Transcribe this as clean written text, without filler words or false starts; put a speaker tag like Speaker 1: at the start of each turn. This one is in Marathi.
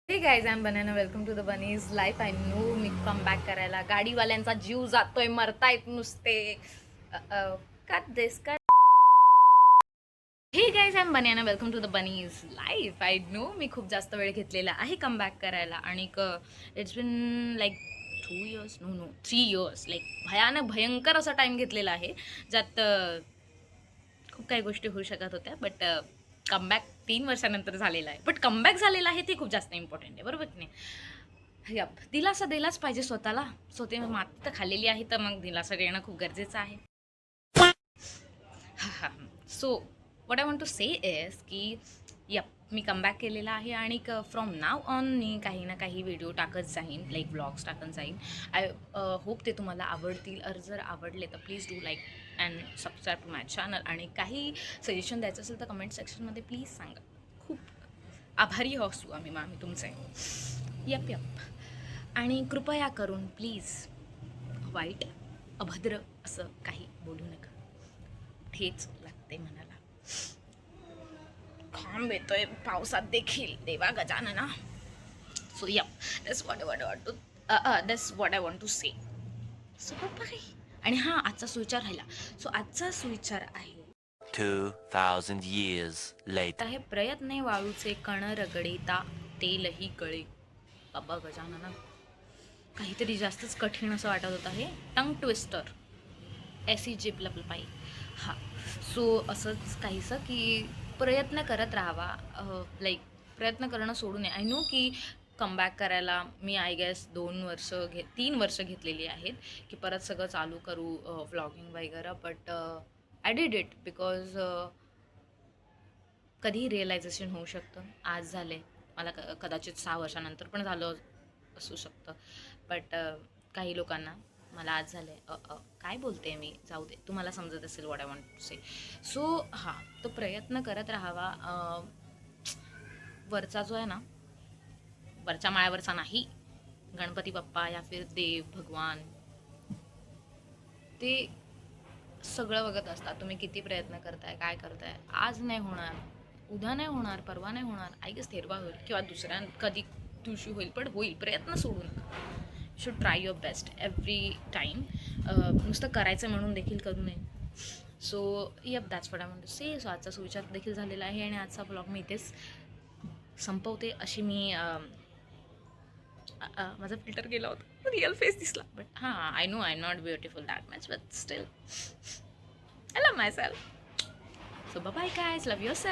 Speaker 1: हे guys I am banana welcome to the bunny's life. I know me come back करायला. गाडीवाल्यांचा जीव जातोय, मरतायत नुसते. Cut this cut. Hey guys I am banana welcome to the bunny's life. I know me खूप जास्त वेळ घेतलेला आहे कम बॅक करायला आणि it's been like 2 years, no 3 years. Like भयंकर असा टाईम घेतलेला आहे ज्यात खूप काही गोष्टी होऊ शकत होत्या. बट कमबॅक 3 वर्षानंतर झालेला आहे. बट कमबॅक झालेला आहे ते खूप जास्त इम्पॉर्टंट आहे, बरोबर की नाही? यप, दिलासा दिलाच पाहिजे स्वतःला. स्वतः माती तर खाल्लेली आहे, तर मग दिलासा देणं खूप गरजेचं आहे. हां हां. So what I want to say is की यप, मी कमबॅक केलेला आहे आणि फ्रॉम नाव ऑन मी काही ना काही व्हिडिओ टाकत जाईन, लाईक व्लॉग्स टाकत जाईन. आय होप ते तुम्हाला आवडतील. जर आवडले तर please do like and subscribe to my channel. आणि काही सजेशन द्यायचं असेल तर कमेंट सेक्शनमध्ये प्लीज सांगा. खूप आभारी असू आम्ही तुमचे. Yup yup. आणि कृपया करून प्लीज वाईट अभद्र असं काही बोलू नका. ठेच लागते मनाला. खांब येतोय पावसात देखील, देवा गजानना. So ya that's what I want to say. So bye. आणि हां, आजचा सुविचार राहिला. सो आजचा सुविचार आहे
Speaker 2: 2000 years later.
Speaker 1: आहे प्रयत्ने वाळूचे कण रगडीता तेलही गळे. बाबा गजानना, काहीतरी जास्तच कठीण असं वाटत होतं हे. टंग ट्विस्टर, ऐसी जिप लपलपाई. हां. सो असंच काहीसं की प्रयत्न करत राहावा. लाईक प्रयत्न करणं सोडू नये. आय नो की कमबॅक करायला मी आय गेस 3 वर्ष घेतलेली आहेत की परत सगळं चालू करू, व्लॉगिंग वगैरे. But I did it because कधीही रिअलायझेशन होऊ शकतं. आज झाले मला, कदाचित 6 वर्षानंतर पण झालं असू शकतं. बट काही लोकांना मला आज झालं आहे. काय बोलते मी, जाऊ दे, तुम्हाला समजत असेल what I want to say. So हां, तो प्रयत्न करत राहावा. वरचा जो आहे ना, वरच्या माळ्यावरचा नाही, गणपती बाप्पा या फिर देव भगवान, ते सगळं बघत असतात. तुम्ही किती प्रयत्न करताय, काय करताय. आज नाही होणार, उद्या नाही होणार, परवा नाही होणार, आय गेस थेरवा होईल किंवा दुसऱ्या कधी दिवशी होईल, पण होईल. प्रयत्न सोडू नका. Should try your best every time. नुसतं करायचं म्हणून देखील करू नये. So yup, that's what I want to say. So आजचा सुविचार देखील झालेला आहे आणि आजचा ब्लॉग मी इथेच संपवते. अशी मी माझा फिल्टर गेला होता, रिअल फेस दिसला. बट हां, I know I am not beautiful that much, but still I love myself. So bye guys, love your self.